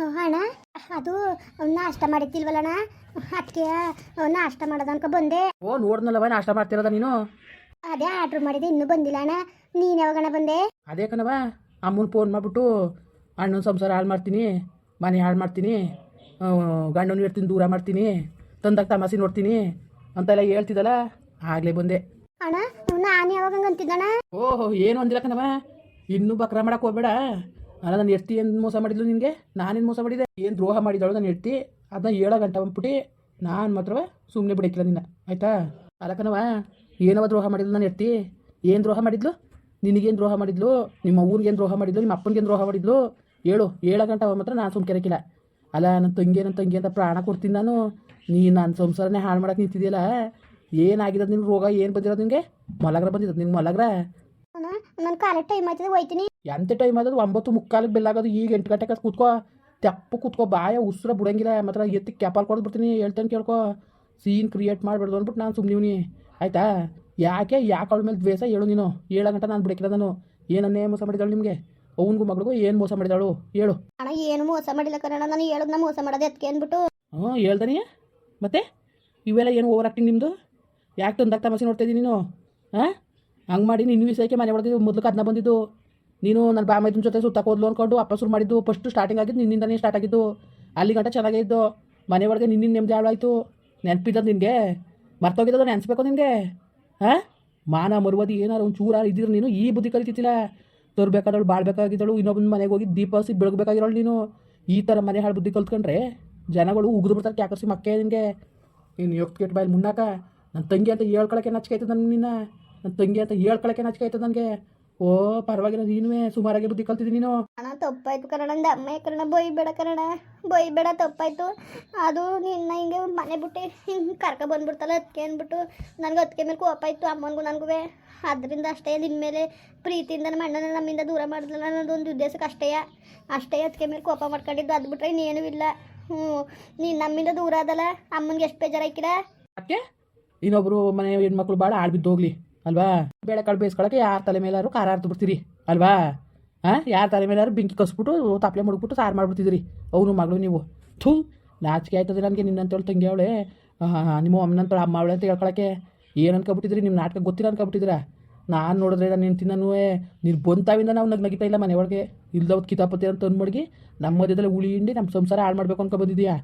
ಅಣ್ಣ ಅದು ನಾಷ್ಟ ಮಾಡಿದ್ದಿಲ್ವಲ್ಲಣ್ಣ ಅದಕ್ಕೆ ನಾಷ್ಟ ಮಾಡೋದು ಅನ್ಕೊ ಬಂದೆ. ಓ ನೋಡ್ನಲ್ಲವ ನಾಷ್ಟ ಮಾಡ್ತಿರೋದ ನೀನು. ಅದೇ ಆರ್ಡ್ರ್ ಮಾಡಿದೆ ಇನ್ನೂ ಬಂದಿಲ್ಲ ಅಣ್ಣ. ನೀನು ಯಾವಾಗಣ್ಣ ಬಂದೆ? ಅದೇ ಕಣವ ಅಮ್ಮನ ಫೋನ್ ಮಾಡಿಬಿಟ್ಟು ಅಣ್ಣನ ಸಂಸಾರ ಹಾಳು ಮಾಡ್ತೀನಿ, ಮನೆ ಹಾಳು ಮಾಡ್ತೀನಿ, ಗಂಡನ ಇರ್ತೀನಿ ದೂರ ಮಾಡ್ತೀನಿ, ತಂದಾಗ ತಮಾಸಿ ನೋಡ್ತೀನಿ ಅಂತೆಲ್ಲ ಹೇಳ್ತಿದ್ದಲ್ಲ, ಆಗಲೇ ಬಂದೆ. ಅಣ್ಣ ನಾನು ಯಾವಾಗ ಅಂತಿದ್ದಣ್ಣ? ಓಹೋ ಏನು ಅಂದಿಲ್ಲ ಕಣವ, ಇನ್ನೂ ಬಕ್ರ ಮಾಡಕ್ಕೆ ಹೋಗ್ಬೇಡ. ಅಲ್ಲ ನಾನು ಎಡ್ತಿ ಏನು ಮೋಸ ಮಾಡಿದ್ಲು ನಿನಗೆ? ನಾನೇನು ಮೋಸ ಮಾಡಿದೆ? ಏನು ದ್ರೋಹ ಮಾಡಿದಳು ನಾನು ಎಡ್ತಿ? ಅದನ್ನ 7 ಗಂಟೆ ಬಂದ್ಬಿಟ್ಟು ನಾನು ಮಾತ್ರವ ಸುಮ್ಮನೆ ಬಿಡಕ್ಕಿಲ್ಲ ನಿನ್ನ, ಆಯಿತಾ? ಅಲ್ಲ ಕಣವ, ಏನವ ದ್ರೋಹ ಮಾಡಿದ್ಲು ನಾನು ಎಡ್ತಿ? ಏನು ದ್ರೋಹ ಮಾಡಿದ್ಲು? ನಿನಗೇನು ದ್ರೋಹ ಮಾಡಿದ್ಲು? ನಿಮ್ಮ ಊರಿಗೇನು ದ್ರೋಹ ಮಾಡಿದ್ಲು? ನಿಮ್ಮ ಅಪ್ಪನಿಗೇನು ದ್ರೋಹ ಮಾಡಿದ್ಲು? 7 ಗಂಟೆ ಮಾತ್ರ ನಾನು ಸುಮ್ಕೆ ಇರಕ್ಕಿಲ್ಲ. ಅಲ್ಲ ನನ್ನ ತಂಗಿ ಅಂತ ಪ್ರಾಣ ಕೊಡ್ತೀನಿ ನಾನು. ನೀನು ನನ್ನ ಸಂಸಾರನೇ ಹಾಳು ಮಾಡಕ್ಕೆ ನಿಂತಿದೆಯಲ್ಲ. ಏನಾಗಿರೋದು ನಿನ್ನ ರೋಗ? ಏನು ಬಂದಿರೋದು ನಿನಗೆ? ಮಲಗ್ರ ಬಂದಿರೋದು ನಿನ್ಗೆ? ಮಲಗ್ರ ಅಣ್ಣ ನನ್ನ ಕಾಲೇಜ್ ಟೈಮ್ ಆಯ್ತದೆ, ಹೋಯ್ತೀನಿ. ಎಂತ ಟೈಮ್ ಆಗೋದು? 9:45 ಬೆಲ್ಲಾಗೋದು. ಈಗ 8 ಗಂಟೆಗೆ ಕೂತ್ಕೋ, ತೆಪ್ಪು ಕೂತ್ಕೋ, ಬಾಯ ಉಸಿರ ಬಿಡಂಗಿಲ್ಲ. ಮಾತ್ರ ಎತ್ತಿ ಕ್ಯಾಪಲ್ ಕೊಡೋದು ಬಿಡ್ತೀನಿ, ಹೇಳ್ತೇನೆ ಕೇಳ್ಕೊ. ಸೀನ್ ಕ್ರಿಯೇಟ್ ಮಾಡಬಾರ್ದು ಅಂದ್ಬಿಟ್ಟು ನಾನು ಸುಮ್ಮನಿವ್ನಿ, ಆಯಿತಾ? ಯಾಕೆ ಅವಳ ಮೇಲೆ ದ್ವೇಷ ಹೇಳು ನೀನು? 7 ಗಂಟೆ ನಾನು ಬಿಡಕ್ಕಿಲ್ಲ ನಾನು. ಏನನ್ನೇ ಮೋಸ ಮಾಡಿದಾಳು ನಿಮಗೆ? ಅವನಿಗೂ ಮಗಳಿಗೂ ಏನು ಮೋಸ ಮಾಡಿದಾಳು ಹೇಳು? ಅಣ್ಣ ಏನು ಮೋಸ ಮಾಡಿಲ್ಲ ಕಣ, ನಾನು ಹೇಳೋದನ್ನ ಮೋಸ ಮಾಡೋದು ಎತ್ಕೆ ಅಂದ್ಬಿಟ್ಟು. ಹೇಳ್ದಾನೆ ಮತ್ತೆ ಇವೆಲ್ಲ ಏನು ಓವರ್ ಆ್ಯಕ್ಟಿಂಗ್ ನಿಮ್ಮದು? ಯಾಕೆ ತಂದಾಗ ತಮಾಷೆ ನೋಡ್ತಾ ಇದ್ದೀನಿ ನೀನು? ಹಂಗೆ ಮಾಡಿ ನಿನ್ನ ವಿಷಯಕ್ಕೆ ಮನೆ ಹೊಡೆದಿದ್ದು ಮೊದಲು ಅದನ್ನ ಬಂದಿದ್ದು ನೀನು. ನನ್ನ ಬಾಮೈದನ ಜೊತೆ ಸುತ್ತಕ್ಕೆ ಹೋದ್ಲು ಅಂದ್ಕೊಂಡು ಅಪ್ಪ ಶುರು ಮಾಡಿದ್ದು. ಫಸ್ಟು ಸ್ಟಾರ್ಟಿಂಗ್ ಆಗಿದ್ದು ನಿನ್ನಿಂದನೇ ಸ್ಟಾರ್ಟ್ ಆಗಿದ್ದು. ಅಲ್ಲಿ ಗಂಟೆ ಚೆನ್ನಾಗೇ ಇದ್ದು, ಮನೆ ಒಳಗೆ ನಿನ್ನಿಂದ ನೆಮ್ಮದಿ ಹಾಳಾಯಿತು. ನೆನಪಿದ್ದದು ನಿನಗೆ? ಮರ್ತೋಗಿದ್ದದು ನೆನೆಸ್ಬೇಕು ನಿನಗೆ? ಮಾನ ಮರುವದಿ ಏನಾರು ಒಂದು ಚೂರ ಇದ್ದಿದ್ರು ನೀನು ಈ ಬುದ್ಧಿ ಕಲಿತಿದ್ದಿಲ್ಲ. ತರಬೇಕಾದಳು, ಬಾಳ್ಬೇಕಾಗಿದ್ದಳು, ಇನ್ನೊಬ್ಬನ ಮನೆಗೆ ಹೋಗಿ ದೀಪ ಹಸಿ ಬೆಳಗಬೇಕಾಗಿರೋಳು ನೀನು. ಈ ಥರ ಮನೆ ಹಾಳು ಬುದ್ಧಿ ಕಲ್ತ್ಕೊಂಡ್ರೆ ಜನಗಳು ಉಗಿದು ಬಿಡ್ತಾರೆ. ಕ್ಯಾಕರ್ಸಿ ಮಕ್ಕೆ ನಿನಗೆ. ನೀನು ಯೋಗ ಕೆಟ್ಟ ಬಾಯಲ್ಲಿ ಮುನ್ನಾಕ ನನ್ನ ತಂಗಿ ಅಂತ ಹೇಳ್ಕೊಳಕ್ಕೆ ನಾಚಿಕೆ ಆಯ್ತದ ನಿನ್ನ. ನನ್ನ ತಂಗಿ ಅಂತ ಹೇಳ್ಕೊಳಕ್ಕೆ ನಾಚಿಕೆ ಆಯ್ತದ ನನಗೆ. ಓ ಪರವಾಗಿಲ್ಲ, ನೀನುವೇ ಸುಮಾರಾಗಿ ಬುದ್ಧಿ ಕಲ್ತಿದ್ದೀನಿ ನೀನು. ಅಣ್ಣ ತಪ್ಪಾಯ್ತು ಕನ್ನಡ, ಅಂದ ಅಮ್ಮ ಕನ್ನಡ ಬೈಬೇಡ ಕನ್ನಡ, ಬೈಬೇಡ, ತಪ್ಪಾಯ್ತು. ಅದು ನಿನ್ನ ಹಿಂಗೆ ಮನೆ ಬಿಟ್ಟು ಹಿಂಗೆ ಕರ್ಕೊ ಬಂದ್ಬಿಡ್ತಲ್ಲ ಅದಕ್ಕೆ ಅಂದ್ಬಿಟ್ಟು ನನಗೆ ಅದಕ್ಕೆ ಮೇಲೆ ಕೋಪ ಆಯಿತು ಅಮ್ಮನಿಗೂ ನನಗೂ. ಅದರಿಂದ ಅಷ್ಟೇ ನಿನ್ನ ಮೇಲೆ ಪ್ರೀತಿಯಿಂದ ನಮ್ಮ ಅಣ್ಣನ ನಮ್ಮಿಂದ ದೂರ ಮಾಡಿದ್ಲಲ್ಲ ಅನ್ನೋದೊಂದು ಉದ್ದೇಶಕ್ಕೆ ಅಷ್ಟೇ ಅದಕ್ಕೆ ಮೇಲೆ ಕೋಪ ಮಾಡ್ಕೊಂಡಿದ್ದು. ಅದು ಬಿಟ್ರೆ ಇನ್ನೇನೂ ಇಲ್ಲ. ನೀನು ನಮ್ಮಿಂದ ದೂರ ಅದಲ್ಲ, ಅಮ್ಮನಿಗೆ ಎಷ್ಟು ಬೇಜಾರಾಯ್ಕಿಲ್ಲ. ಯಾಕೆ ಇನ್ನೊಬ್ರು ಮನೆ ಹೆಣ್ಮಕ್ಳು ಭಾಳ ಆಳ್ಬಿದ್ದು ಹೋಗ್ಲಿ ಅಲ್ವಾ? ಬೇಳೆಕಾಳು ಬೇಯಿಸ್ಕೊಳಕ್ಕೆ ಯಾರ ತಲೆ ಮೇಲಾರು ಖಾರ ಹರ್ದು ಬಿಡ್ತೀರಿ ಅಲ್ವಾ? ಯಾರ ತಲೆ ಮೇಲಾರು ಬೆಂಕಿ ಕಸ್ಬಿಟ್ಟು ತಪ್ಪಲೆ ಮುಡ್ಬಿಟ್ಟು ಸಾರು ಮಾಡಿಬಿಡ್ತಿದ್ದೀರಿ ಅವನು ಮಗಳು ನೀವು. ಥೂ, ನಾಚಿಕೆ ಆಯ್ತದೆ ನನಗೆ. ನಿನ್ನಂತೇಳಿ ತಂಗಿ ಅವಳೆ, ನಿಮ್ಮ ಅಮ್ಮನಂತೇಳಿ ಅಮ್ಮ ಅವಳೆ ಅಂತ ಹೇಳ್ಕೊಳಕ್ಕೆ. ಏನು ಅನ್ಕೊಬಿಟ್ಟಿದ್ರಿ? ನಿಮ್ಮ ನಾಟಕ ಗೊತ್ತಿಲ್ಲ ಅನ್ಕೊಬಿಟ್ಟಿದ್ದೀರಾ? ನಾನು ನೋಡಿದ್ರೆ ನಾನು ನಿಂತಿನೂ ನೀನು ಬಂತಾವಿಂದ ನಾವು ನಗಿತಾ ಇಲ್ಲ ಮನೆ ಒಳಗೆ. ಇಲ್ದವತ್ತು ಕಿತಾಪತಿ ಅಂತ ತಂದು ಮಡಗಿ ನಮ್ಮ ಮಧ್ಯದಲ್ಲಿ ಉಳಿ ಹಿಂಡಿ ನಮ್ಮ ಸಂಸಾರ ಹಾಳು ಮಾಡಬೇಕು ಅನ್ಕೊ ಬಂದಿದ್ದೀಯಾ?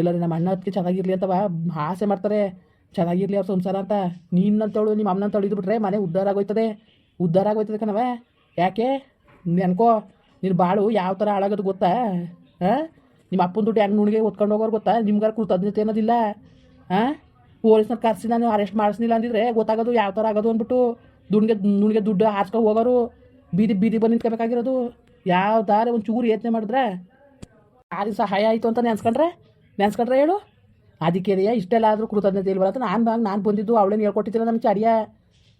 ಎಲ್ಲರೂ ನಮ್ಮ ಅಣ್ಣ ಅದಕ್ಕೆ ಚೆನ್ನಾಗಿರಲಿ ಅಂತವ ಆಸೆ ಮಾಡ್ತಾರೆ, ಚೆನ್ನಾಗಿರಲಿ ಅವ್ರ ಸಂಸಾರ ಅಂತ. ನೀನಂತವಳು ನಿಮ್ಮ ಅಮ್ಮನಂತ ಬಿಟ್ರೆ ಮನೆ ಉದ್ಧಾರ ಆಗೋಯ್ತದೆ ಕಣವ. ಯಾಕೆ ನೆನ್ಕೋ, ನೀನು ಬಾಳು ಯಾವ ಥರ ಹಾಳಾಗೋದು ಗೊತ್ತಾ? ನಿಮ್ಮ ಅಪ್ಪನ ದುಡ್ಡು ಹೆಂಗೆ ನುಣಿಗೆ ಹೊತ್ಕೊಂಡು ಹೋಗೋರು ಗೊತ್ತಾ? ನಿಮ್ಗಾರು ಕೃತಜ್ಞತೆ ಅನ್ನೋದಿಲ್ಲ. ಪೊಲೀಸ್ನವ್ರು ಕರೆಸಿ ನಾನು ಅರೆಸ್ಟ್ ಮಾಡಿಸ್ಲಿಲ್ಲ ಅಂದಿದ್ರೆ ಗೊತ್ತಾಗೋದು ಯಾವ ಥರ ಆಗೋದು ಅಂದ್ಬಿಟ್ಟು. ನುಣಿಗೆ ದುಡ್ಡು ಹಾರ್ಸ್ಕೊಂಡು ಹೋಗೋರು ಬೀದಿ ಬಂದು ನಿಂತ್ಕೋಬೇಕಾಗಿರೋದು. ಯಾವ ದಾರಿ ಒಂದು ಚೂರು ಯೋಚನೆ ಮಾಡಿದ್ರೆ ಯಾರಿಗೆ ಸಹಾಯ ಆಯಿತು ಅಂತ ನೆನ್ಸ್ಕೊಂಡ್ರೆ ಹೇಳು. ಅದಕ್ಕೆ ಇಷ್ಟೆಲ್ಲ ಆದರೂ ಕೃತಜ್ಞತೆ ಇಲ್ವಲ್ಲ ಅಂತ ನಾನು ಬಂದಿದ್ದು. ಅವಳೇನು ಹೇಳ್ಕೊಟ್ಟಿದ್ದಿಲ್ಲ ನಮ್ಮ ಚಡಿಯ.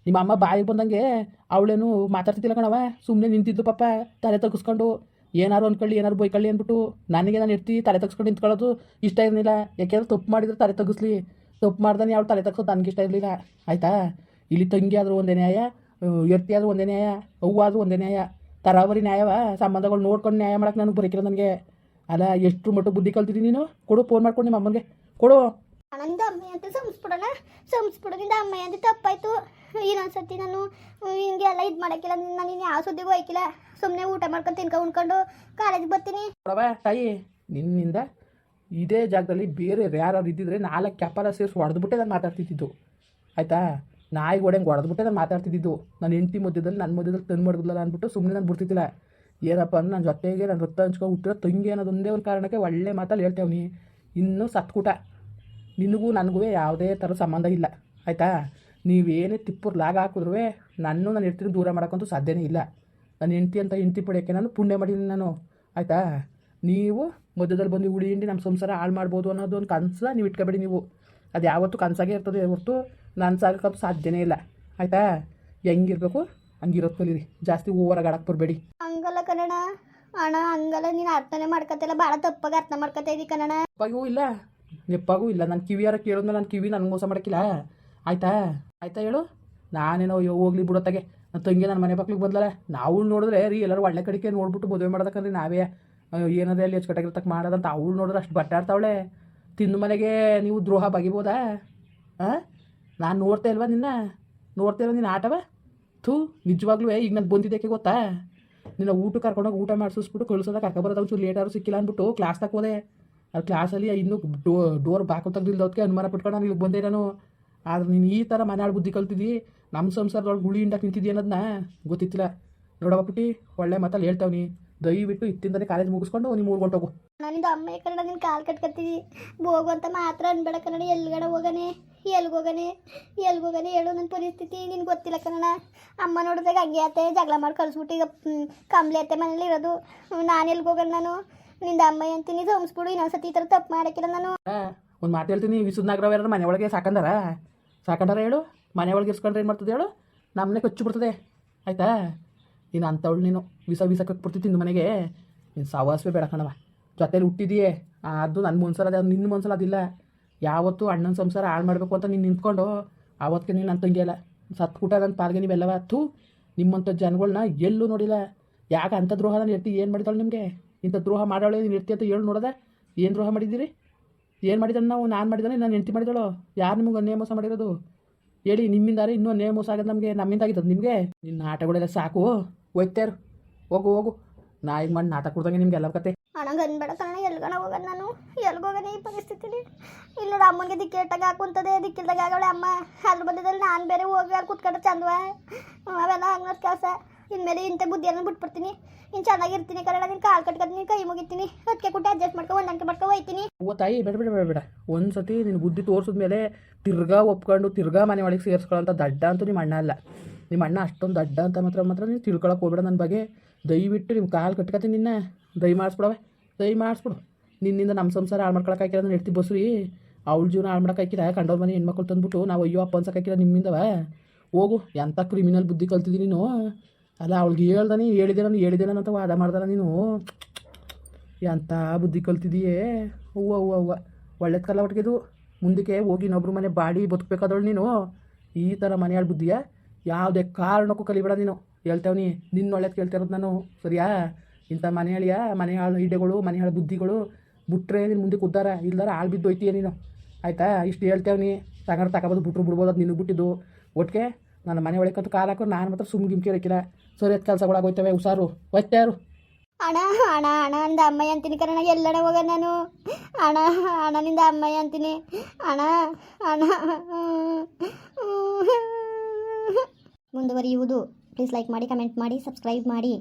ನಿಮ್ಮ ಅಮ್ಮ ಬಾಯಿಗೆ ಬಂದಂಗೆ ಅವಳೇನು ಮಾತಾಡ್ತಿದ್ದಿಲ್ಲ ಕಣವ. ಸುಮ್ಮನೆ ನಿಂತಿದ್ದು ಪಾಪ ತಲೆ ತಗ್ಸ್ಕೊಂಡು. ಏನಾರು ಅಂದ್ಕೊಳ್ಳಿ, ಏನಾರು ಬೈಕೊಳ್ಳಿ ಅಂದ್ಬಿಟ್ಟು ನನಗೆ ನಾನು ಇರ್ತೀವಿ ತಲೆ ತಗ್ಸ್ಕೊಂಡು ನಿಂತ್ಕೊಳ್ಳೋದು ಇಷ್ಟ ಇರಲಿಲ್ಲ. ಯಾಕೆಂದ್ರೆ ತಪ್ಪು ಮಾಡಿದ್ರೆ ತಲೆ ತಗ್ಗಿಸ್ಲಿ, ತಪ್ಪು ಮಾಡ್ದಾನೆ ಅವಳು ತಲೆ ತಗ್ಸೋದು ನನಗೆ ಇಷ್ಟ ಇರಲಿಲ್ಲ, ಆಯಿತಾ? ಇಲ್ಲಿ ತಂಗಿ ಆದರೂ ಒಂದೇ ನ್ಯಾಯ, ಎರ್ತಿ ಆದರೂ ಒಂದೇ ನ್ಯಾಯ, ಅವ್ವ ಆದರೂ ಒಂದೇ ನ್ಯಾಯ. ತರಾವರಿ ನ್ಯಾಯವ ಸಂಬಂಧಗಳು ನೋಡ್ಕೊಂಡು ನ್ಯಾಯ ಮಾಡೋಕೆ ನನಗೆ ಬರೋಕಿಲ್ಲ ನನಗೆ. ಅಲ್ಲ ಎಷ್ಟು ಮಟ್ಟ ಬುದ್ಧಿ ಕಲ್ತಿದ್ದೀನಿ ನೀನು? ಕೊಡು, ಫೋನ್ ಮಾಡ್ಕೊಂಡು ನಿಮ್ಮ ಅಮ್ಮನಿಗೆ ಕೊಡು. ನಂದು ಅಮ್ಮ ಅಂತ ಸಂಸ್ಬಿಡೋದ್ರಿಂದ ಅಮ್ಮ ಅಂತ ತಪ್ಪಾಯ್ತು. ಇನ್ನೊಂದ್ಸತಿ ನಾನು ಹಿಂಗೆಲ್ಲ ಇದು ಮಾಡೋಕ್ಕಿಲ್ಲ. ನಾನು ಇನ್ನು ಯಾವ ಸುದ್ದಿಗೂ ಹೋಯ್ಕಿಲ್ಲ. ಸುಮ್ಮನೆ ಊಟ ಮಾಡ್ಕೊಂಡು ಉಣ್ಕೊಂಡು ಕಾಲೇಜಿಗೆ ಬರ್ತೀನಿ. ತಾಯಿ, ನಿನ್ನಿಂದ ಇದೇ ಜಾಗದಲ್ಲಿ ಬೇರೆ ಯಾರು ಇದ್ದಿದ್ರೆ 4 ಕ್ಯಾಪಲ ಸೇರಿಸಿ ಹೊಡೆದ್ಬಿಟ್ಟೆ ನಾನು ಮಾತಾಡ್ತಿದ್ದು, ಆಯಿತಾ? ನಾಯಿಗೆ ಹೊಡೆಂಗೆ ಹೊಡೆದ್ಬಿಟ್ಟೆ ನಾನು ಮಾತಾಡ್ತಿದ್ದು. ನನ್ನ ಹೆಂಡತಿ ಮಧ್ಯದಲ್ಲಿ ನನ್ನ ಮಧ್ಯದಲ್ಲಿ ತಂದು ಮಾಡಿದ್ಲಲ್ಲ ಅಂದ್ಬಿಟ್ಟು ಸುಮ್ಮನೆ ನಾನು ಬಿಡ್ತಿದ್ದಿಲ್ಲ. ಏನಪ್ಪ ಅಂದ್ರೆ ನನ್ನ ಜೊತೆಗೆ ನಾನು ರಕ್ತ ಹಂಚ್ಕೊಂಡು ಹುಟ್ಟಿರೋ ತಂಗಿ ಅನ್ನೋದೊಂದೇ ಒಂದು ಕಾರಣಕ್ಕೆ ಒಳ್ಳೆ ಮಾತಲ್ಲಿ ಹೇಳ್ತೇವೆ. ಇನ್ನೂ ಸತ್ಕೂಟ. ನಿನಗೂ ನನಗೂ ಯಾವುದೇ ಥರ ಸಂಬಂಧ ಇಲ್ಲ, ಆಯಿತಾ? ನೀವೇನೇ ತಿಪ್ಪುರು ಲಾಗ ಹಾಕಿದ್ರೂ ನನ್ನ ಹೆಂಡ್ತಿನ ದೂರ ಮಾಡೋಕ್ಕಂತೂ ಸಾಧ್ಯನೇ ಇಲ್ಲ. ನನ್ನ ಹೆಂಡ್ತಿ ಪಡೆಯೋಕ್ಕೆ ನಾನು ಪುಣ್ಯ ಮಾಡೀನಿ ನಾನು, ಆಯಿತಾ? ನೀವು ಮಧ್ಯದಲ್ಲಿ ಬಂದು ಉಳಿ ಹಿಂಡಿ ನಮ್ಮ ಸಂಸಾರ ಹಾಳು ಮಾಡ್ಬೋದು ಅನ್ನೋದು ಒಂದು ಕನಸ ನೀವು ಇಟ್ಕೊಬೇಡಿ. ನೀವು ಅದು ಯಾವತ್ತೂ ಕನಸಾಗೇ ಇರ್ತದೆ ಹೊರತು ನನಸಾಗಕ್ಕಂತೂ ಸಾಧ್ಯನೇ ಇಲ್ಲ, ಆಯಿತಾ? ಹೆಂಗಿರ್ಬೇಕು ಹಂಗಿರೋದು ಕಲೀರಿ, ಜಾಸ್ತಿ ಓವರಾಗಿ ಆಡಕ್ಕೆ ಬರಬೇಡಿ. ಹಂಗಲ್ಲ ಕನ್ನಡ ಅಣ್ಣ, ಹಂಗಲ್ಲ. ನೀನು ಅರ್ಥನೇ ಮಾಡ್ಕೊತಿಲ್ಲ, ಭಾಳ ತಪ್ಪಾಗಿ ಅರ್ಥ ಮಾಡ್ಕೊತಾ ಇದ್ದೀವಿ ಕನ್ನಡ. ನೆಪ್ಪಾಗೂ ಇಲ್ಲ. ನನ್ನ ಕಿವಿಯಾರ ಕೇಳಿದ್ಮೇಲೆ ನನ್ನ ಕಿವಿ ನನಗೆ ಮೋಸ ಮಾಡೋಕ್ಕಿಲ್ಲ, ಆಯಿತಾ? ಹೇಳು. ನಾನೇನೋ ಹೋಗ್ಲಿ ಬಿಡೋತ್ತಾಗೆ ನನ್ನ ತಂಗಿ ನನ್ನ ಮನೆ ಬಾಕ್ಲಿಗೆ ಬಂದಲ್ಲ. ನಾವು ನೋಡಿದ್ರೆ ರೀ ಎಲ್ಲರೂ ಒಳ್ಳೆ ಕಡೆಗೆ ನೋಡ್ಬಿಟ್ಟು ಮದುವೆ ಮಾಡೋದಕ್ಕಂದ್ರೆ ನಾವೇ ಏನದೇ ಅಲ್ಲಿ ಅಚ್ಚುಕಟ್ಟಾಗಿರ್ತಕ್ಕ ಮಾಡೋದಂತ ಅವಳು ನೋಡಿದ್ರೆ ಅಷ್ಟು ಬಟ್ಟಾಡ್ತಾವಳೆ. ತಿಂದು ಮನೆಗೆ ನೀವು ದ್ರೋಹ ಬಗಿಬೋದಾ? ಹಾಂ, ನಾನು ನೋಡ್ತಾ ಇಲ್ವಾ ನೋಡ್ತಾ ಇಲ್ವ ನಿನ್ನ ಆಟವ? ಥೂ, ನಿಜವಾಗ್ಲೂ ಈಗ ನಾನು ಬಂದಿದ್ದಕ್ಕೆ ಗೊತ್ತಾ? ನಿನ್ನ ಊಟ ಕರ್ಕೊಂಡೋಗಿ ಊಟ ಮಾಡಿಸ್ಬಿಟ್ಟು ಕಳ್ಸೋದಾಗ ಕರ್ಕೊಬರೋದು ಒಂಚೂರು ಲೇಟಾದ್ರು ಸಿಕ್ಕಿಲ್ಲ ಅಂದ್ಬಿಟ್ಟು ಕ್ಲಾಸ್ದಾಗ ಹೋದೆ. ಅದು ಕ್ಲಾಸಲ್ಲಿ ಇನ್ನೂ ಡೋರ್ ಬಾಕು ತೆಗ್ದಿಲ್ದೋದಕ್ಕೆ ಅನುಮಾನ ಪಟ್ಕೊಂಡು ನಾನು ಇಲ್ಲಿಗೆ ಬಂದೆ ನಾನು. ಆದ್ರೆ ನೀನು ಈ ಥರ ಮನೆಯಾಳು ಬುದ್ಧಿ ಕಲ್ತಿದ್ದಿ, ನಮ್ಮ ಸಂಸಾರದೊಳಗೆ ಗುಳಿ ಹಿಂಡಕ್ಕೆ ನಿಂತಿದ್ದಿ ಅನ್ನೋದನ್ನ ಗೊತ್ತಿತ್ತಿಲ್ಲ. ನೋಡವ ಪುಟ್ಟಿ, ಒಳ್ಳೆ ಮಾತಲ್ಲಿ ಹೇಳ್ತಾವ್ನಿ. ದಯವಿಟ್ಟು ಇತ್ತಿಂದನೇ ಕಾಲೇಜ್ ಮುಗಿಸ್ಕೊಂಡು ನಿಮ್ಮ ಊರಿಗೆ ಹೊಂಟೋಗು. ನಾನಿಂದ ಅಮ್ಮ ಕನ್ನಡ ನಿನ್ನ ಕಾಲು ಕಟ್ಕೊತೀವಿ ಹೋಗು ಅಂತ ಮಾತ್ರ ಅನ್ಬೇಡ ಕನ್ನಡ. ಎಲ್ಲಿಗಡೆ ಹೋಗನೆ ಎಲ್ಗೋಗನೆ ಹೇಳು. ನನ್ನ ಪರಿಸ್ಥಿತಿ ನಿನ್ಗೆ ಗೊತ್ತಿಲ್ಲ ಕನ್ನಡ. ಅಮ್ಮ ನೋಡಿದಾಗ ಹಂಗೆ ಆತೆ ಜಗಳ ಮಾಡಿ ಕಳಿಸ್ಬಿಟ್ಟು ಈಗ ಕಂಬ್ಲಿ ಆತೆ ಮನೇಲಿ ಇರೋದು. ನಾನು ಎಲ್ಗೋಗಲ್ಲ ನಾನು. ನಿಂದ ಅಮ್ಮ ಅಂತೀನಿ ಸೋಮಿಸ್ಬಿಡು. ಇನ್ನೊಂದ್ಸತಿ ಈ ಥರ ತಪ್ಪು ಮಾಡೋಕ್ಕಿಲ್ಲ ನಾನು. ಒಂದು ಮಾತು ಹೇಳ್ತೀನಿ, ವಿಸುದ್ನಾಗ್ರವ ಯಾರು ಮನೆ ಒಳಗೆ ಸಾಕಂದಾರ ಹೇಳು. ಮನೆ ಒಳಗೆ ಇರ್ಸ್ಕೊಂಡ್ರೆ ಏನು ಮಾಡ್ತದೆ ಹೇಳು? ನಮ್ಮನೆ ಕಚ್ಚು ಬಿಡ್ತದೆ ಆಯಿತಾ? ನೀನು ಅಂಥವಳು ನೀನು ವಿಸ ಕಟ್ಬಿಡ್ತಿ ತಿಂದು ಮನೆಗೆ. ನೀನು ಸವಾಸವೇ ಬೇಡ ಕಣವ. ಜೊತೇಲಿ ಹುಟ್ಟಿದೆಯೇ ಅದು ನನ್ನ ಮನ್ಸರ, ಅದು ನಿನ್ನ ಮನ್ಸಲ್ಲ. ಅದಿಲ್ಲ. ಯಾವತ್ತು ಅಣ್ಣನ ಸಂಸಾರ ಹಾಳು ಮಾಡಬೇಕು ಅಂತ ನೀನು ನಿಂತ್ಕೊಂಡು ಆವತ್ತಿಗೆ ನೀನು ನನ್ನ ತಂಗಿಯಲ್ಲ. ಸತ್ಕೂಟ ನನ್ನ ಪಾಲ್ಗೆ ನೀವೆಲ್ಲವ. ಥೂ, ನಿಮ್ಮಂಥ ಜನಗಳನ್ನ ಎಲ್ಲೂ ನೋಡಿಲ್ಲ. ಯಾಕೆ ಅಂಥ ದ್ರೋಹ ನಾನು ಇರ್ತಿ? ಏನು ಮಾಡಿದಾಳು ನಿಮಗೆ? ಇಂಥ ದ್ರೋಹ ಮಾಡೋಳೆ ನೀನು ಇರ್ತಿ ಅಂತ ಹೇಳಿ ನೋಡೋದ? ಏನು ದ್ರೋಹ ಮಾಡಿದ್ದೀರಿ? ಏನು ಮಾಡಿದ್ದಾನೆ ನಾವು? ನಾನು ಮಾಡಿದ್ದಾನೆ, ನಾನು ಹೆಂಡತಿ ಮಾಡಿದಳು? ಯಾರು ನಿಮಗೆ ಅನ್ಯಾಯ ಮೋಸ ಮಾಡಿರೋದು ಹೇಳಿ? ನಿಮ್ಮಿಂದಾರೆ ಇನ್ನೂ ಅನ್ಯಾಯ ಮೋಸ ಆಗೋದು ನಮಗೆ, ನಮ್ಮಿಂದ ಆಗಿದ್ದದು ನಿಮಗೆ. ನಿನ್ನ ಆಟಗಳೆಲ್ಲ ಸಾಕು, ಹೋಯ್ತಾರು. ಹೋಗು ನಾಯಿಗೆ ಮಾಡಿ ನಾಟಕ ಕೊಡ್ದಂಗೆ ನಿಮ್ಗೆ ಎಲ್ಲ ಕತೆ. ಅಣ್ಣಂಗೆ ಅನ್ಬೇಡ ಕಣ. ಎಲ್ಗಣ ಹೋಗೋದು ನಾನು? ಎಲ್ಗೋಗನೆ ಈ ಪರಿಸ್ಥಿತಿಲಿ? ಇಲ್ಲ ಅಮ್ಮನಿಗೆ ದಿಕ್ಕಿಟ್ಟಾಗ ಹಾಕುಂತದೆ, ದಿಕ್ಕಿಲ್ದಾಗ ಆಗವಳೆ ಅಮ್ಮ. ಅದ್ರ ಬಂದಿದ್ದಲ್ಲಿ ನಾನು ಬೇರೆ ಹೋಗಿ ಅಲ್ಲಿ ಕುತ್ಕೊಂಡ್ರೆ ಚಂದವ? ಅವೆಲ್ಲ ಹಂಗದ ಕೆಲಸ. ಇನ್ಮೇಲೆ ಇಂಥ ಬುದ್ಧಿಯನ್ನು ಬಿಟ್ಬಿಡ್ತೀನಿ. ಇನ್ನು ಚೆನ್ನಾಗಿರ್ತೀನಿ ಕನ್ನಡ. ನಿನ್ನ ಕಾಲು ಕಟ್ಕೊತೀನಿ, ಕೈ ಮುಗಿತೀನಿ, ಅದಕ್ಕೆ ಕುಟ್ಟಿ ಅಡ್ಜಸ್ಟ್ ಹೊಂದಾಣಿಕೆ ಮಾಡ್ಕೊಂಡು ಹೋಯ್ತೀನಿ. ತಾಯಿ ಬೇಡ. ಒಂದು ಸತಿ ನಿನ್ನ ಬುದ್ಧಿ ತೋರಿಸಿದ್ಮೇಲೆ ತಿರ್ಗಾ ಒಪ್ಕೊಂಡು ತಿರ್ಗಾ ಮನೆ ಒಳಗೆ ಸೇರಿಸ್ಕೊಳ್ಳೋಂಥ ದಡ್ಡ ಅಂತೂ ನಿಮ್ಮ ಅಣ್ಣ ಅಲ್ಲ. ನಿಮ್ಮ ಅಣ್ಣ ಅಷ್ಟೊಂದು ದಡ್ಡ ಅಂತ ಮಾತ್ರ ನೀವು ತಿಳ್ಕೊಳಕ್ಕೆ ಹೋಗ್ಬೇಡ ನನ್ನ ಬಗ್ಗೆ. ದಯವಿಟ್ಟು ನಿಮ್ಮ ಕಾಲು ಕಟ್ಕೊತೀನಿ. ನಿನ್ನ ದಯ ಮಾಡಿಸ್ಬಿಡು. ನಿನ್ನಿಂದ ನಮ್ಮ ಸಂಸಾರ ಹಾಳು ಮಾಡ್ಕೊಳಕ್ಕೆ ಹಾಕಿಲ್ಲ. ನಾನು ಎಡ್ತಿ ಬಸ್ರಿ ಅವಳ ಜೀವನ ಹಾಳು ಮಾಡೋಕೆ ಹಾಕಿಲ್ಲ. ಕಂಡವ್ರ ಮನೆ ಹೆಣ್ಮಕ್ಳು ತಂದ್ಬಿಟ್ಟು ನಾವು ಅಯ್ಯೋ ಅಪ್ಪ ಅನ್ಸಕ್ಕೆ ಹಾಕಿಲ್ಲ ನಿಮ್ಮಿಂದವ. ಹೋಗು, ಎಂಥ ಕ್ರಿಮಿನಲ್ ಬುದ್ಧಿ ಕಲ್ತಿದ್ದೀನಿ ನೀನು. ಅಲ್ಲ, ಅವಳಿಗೆ ಹೇಳಿದೆ ನಾನು ಅಂತ ವಾದ ಮಾಡ್ದಾರ ನೀನು. ಎಂಥ ಬುದ್ಧಿ ಕಲ್ತಿದ್ದೀಯೇ. ಹೂವು ಒಳ್ಳೇದು ಕಲ್ಲ ಒಟ್ಟಿಗೆದು. ಮುಂದಕ್ಕೆ ಹೋಗಿ ಇನ್ನೊಬ್ರು ಮನೆ ಬಾಡಿ ಬದುಕಬೇಕಾದವಳು ನೀನು. ಈ ಥರ ಮನೆಯಾಳ ಬುದ್ಧಿಯ ಯಾವುದೇ ಕಾರಣಕ್ಕೂ ಕಲಿಬೇಡ ನೀನು. ಹೇಳ್ತೇವನಿ, ನಿನ್ನ ಒಳ್ಳೇದು ಕೇಳ್ತಿರೋದು ನಾನು, ಸರಿಯಾ? ಇಂಥ ಮನೆಯಾಳ ಐಡಿಯಾಗಳು, ಮನೆಯಾಳ ಬುದ್ಧಿಗಳು ಬಿಟ್ರೆ ನೀನು ಮುಂದಕ್ಕೆ ಉದ್ದಾರ. ಇಲ್ದಾರ ಆಳು ಬಿದ್ದು ಹೋಯ್ತೀಯ ನೀನು, ಆಯಿತಾ? ಇಷ್ಟು ಹೇಳ್ತೇವನಿ. ತಗೊಂಡು ತಗೊಬೋದು, ಬಿಡ್ಬೋದು. ಅದು ನಿನಗೆ ಬಿಟ್ಟಿದ್ದು ಒಟ್ಟಿಗೆ. ನನ್ನ ಮನೆ ಒಳಗಂತೂ ಕಾಲು ಹಾಕೋ ನಾನು ಮಾತ್ರ ಗಿಮ್ಕಿ ಇರಕ್ಕಿಲ್ಲ. ಸರಿಯಾದ ಕೆಲಸಗಳಾಗೋಯ್ತವೆ, ಹುಷಾರು. ಒಯ್ತಾರು. ಅಣ್ಣ ನಿಂದ ಅಮ್ಮಯ್ಯ ಅಂತೀನಿ ಕಣ. ಎಲ್ಲಡ ಹೋಗ ನಾನು? ಅಣ್ಣ ನಿಂದ ಅಮ್ಮಯ್ಯ ಅಂತೀನಿ. ಅಣ್ಣ ಮುಂದುವರಿಯುವುದು. ಪ್ಲೀಸ್ ಲೈಕ್ ಮಾಡಿ, ಕಮೆಂಟ್ ಮಾಡಿ, ಸಬ್ಸ್ಕ್ರೈಬ್ ಮಾಡಿ.